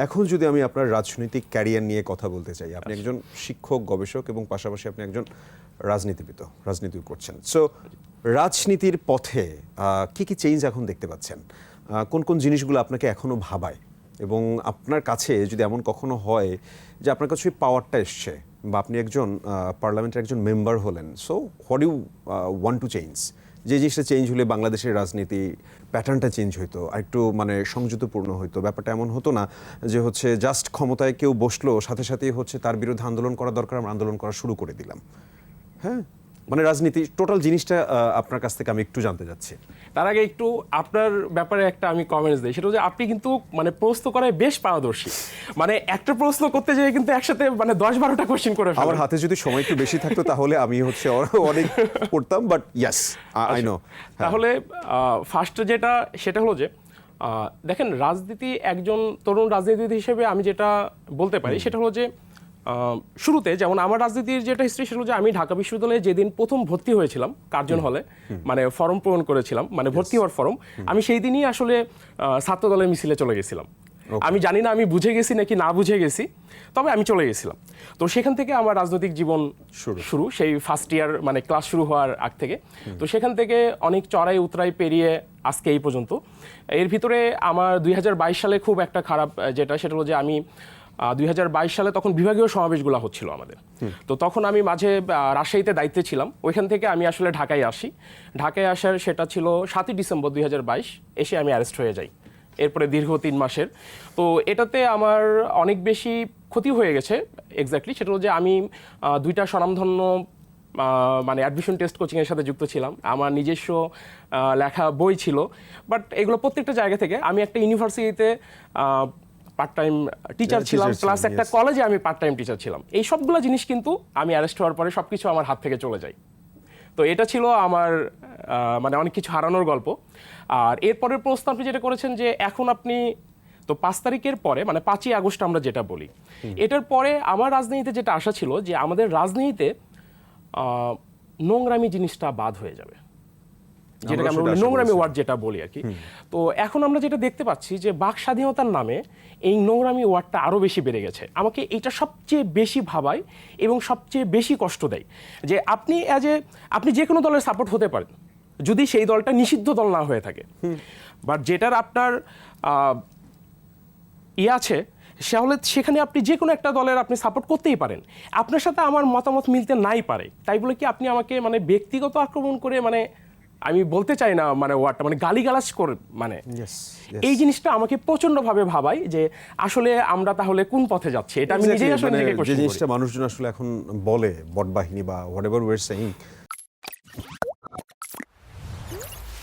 এখন যদি আমি আপনার রাজনৈতিক ক্যারিয়ার নিয়ে কথা বলতে চাই, আপনি একজন শিক্ষক, গবেষক এবং পাশাপাশি আপনি একজন রাজনীতিবিদ, রাজনীতি করছেন। সো রাজনীতির পথে কি কি চেঞ্জ এখন দেখতে পাচ্ছেন? কোন কোন জিনিসগুলো আপনাকে এখনো ভাবায়? এবং আপনার কাছে যদি এমন কখনো হয় যে আপনার কাছে ওই পাওয়ারটা এসছে বা আপনি একজন পার্লামেন্টের একজন মেম্বার হলেন, so what you want to change, যে জিনিসটা চেঞ্জ হলে বাংলাদেশের রাজনীতি প্যাটার্নটা চেঞ্জ হইতো, আর একটু মানে সংযুতপূর্ণ হইতো, ব্যাপারটা এমন হতো না যে হচ্ছে জাস্ট ক্ষমতায় কেউ বসলো সাথে সাথেই হচ্ছে তার বিরুদ্ধে আন্দোলন করা দরকার, আমরা আন্দোলন করা শুরু করে দিলাম। হ্যাঁ, মানে রাজনীতি টোটাল জিনিসটা আপনার কাছ থেকে আমি একটু জানতে চাচ্ছি। তার আগে একটু আপনার ব্যাপারে একটা আমি কমেন্টস দিই, সেটা হচ্ছে আপনি কিন্তু মানে প্রশ্ন করায় বেশ পারদর্শী। মানে একটা প্রশ্ন করতে যেয়ে কিন্তু একসাথে মানে 10-12টা কোশ্চেন করে ফেলেন। আমার হাতে যদি সময় একটু বেশি থাকতো তাহলে আমি হচ্ছে অনেক করতাম, বাট ইয়েস আই নো। তাহলে ফার্স্ট যেটা সেটা হলো যে দেখেন, রাজনীতি একজন তরুণ রাজনীতিবিদ হিসেবে আমি যেটা বলতে পারি সেটা হলো যে শুরুতে যেমন আমার রাজনীতির যেটা হিস্ট্রি সেটা হলো যে আমি ঢাকা বিশ্ববিদ্যালয়ে যেদিন প্রথম ভর্তি হয়েছিলাম কার্জন হলে, মানে ফর্ম পূরণ করেছিলাম, মানে ভর্তি হওয়ার ফর্ম, আমি সেই দিনই আসলে ছাত্র দলের মিছিলে চলে গেছিলাম। আমি জানি না আমি বুঝে গেছি নাকি না বুঝে গেছি, তবে আমি চলে গেছিলাম। তো সেখান থেকে আমার রাজনৈতিক জীবন শুরু, সেই ফার্স্ট ইয়ার মানে ক্লাস শুরু হওয়ার আগ থেকে। তো সেখান থেকে অনেক চড়াই উতরাই পেরিয়ে আজকে এই পর্যন্ত। এর ভিতরে আমার 2022 সালে খুব একটা খারাপ যেটা সেটা হলো যে আমি 2022 সালে তখন বিভাগীয় সমাবেশগুলো হচ্ছিল আমাদের। তো তখন আমি মাঝে রাজশাহীতে দায়িত্বে ছিলাম, ওইখান থেকে আমি আসলে ঢাকায় আসি। ঢাকায় আসার সেটা ছিল 7ই ডিসেম্বর 2022, এসে আমি অ্যারেস্ট হয়ে যাই এরপরে দীর্ঘ 3 মাসের। তো এটাতে আমার অনেক বেশি ক্ষতি হয়ে গেছে। এক্স্যাক্টলি সেটা হলো যে আমি 2টা স্বনামধন্য মানে অ্যাডমিশন টেস্ট কোচিংয়ের সাথে যুক্ত ছিলাম, আমার নিজস্ব লেখা বই ছিল, বাট এগুলো প্রত্যেকটা জায়গা থেকে। আমি একটা ইউনিভার্সিটিতে পার্ট টাইম টিচার ছিলাম, প্লাস একটা কলেজে আমি পার্ট টাইম টিচার ছিলাম। এই সবগুলো জিনিস কিন্তু আমি অ্যারেস্ট হওয়ার পরে সব কিছু আমার হাত থেকে চলে যায়। তো এটা ছিল আমার মানে অনেক কিছু হারানোর গল্প। আর এরপরের প্রশ্ন আপনি যেটা করেছেন যে এখন আপনি, তো 5 তারিখের পরে মানে 5ই আগস্ট আমরা যেটা বলি, এটার পরে আমার রাজনীতিতে যেটা আশা ছিল যে আমাদের রাজনীতিতে নোংরামি জিনিসটা বাদ হয়ে যাবে, যেটাকে আমরা নোংরামি ওয়ার্ড যেটা বলি আর কি। তো এখন আমরা যেটা দেখতে পাচ্ছি যে বাক স্বাধীনতার নামে এই নোংরামি ওয়ার্ডটা আরও বেশি বেড়ে গেছে। আমাকে এটা সবচেয়ে বেশি ভাবায় এবং সবচেয়ে বেশি কষ্ট দেয় যে আপনি যে কোনো দলের সাপোর্ট হতে পারেন যদি সেই দলটা নিষিদ্ধ দল না হয়ে থাকে, বাট যেটার আপনার আছে সেখানে আপনি যে কোনো একটা দলের আপনি সাপোর্ট করতেই পারেন। আপনার সাথে আমার মতামত মিলতে নাই পারে, তাই বলে কি আপনি আমাকে মানে ব্যক্তিগত আক্রমণ করে, মানে আমি বলতে চাই না মানে ওয়ার্ডটা মানে গালিগালাজ করে, মানে এই জিনিসটা আমাকে প্রচন্ডভাবে ভাবায় যে আসলে আমরা তাহলে কোন পথে যাচ্ছি। এটা আমি নিজেই আসলে নিজেকে কোশ্চেন করি। যে জিনিসটা মানুষজন আসলে এখন বলে বট বাহিনী বা হোয়াটএভার উই আর সেইং,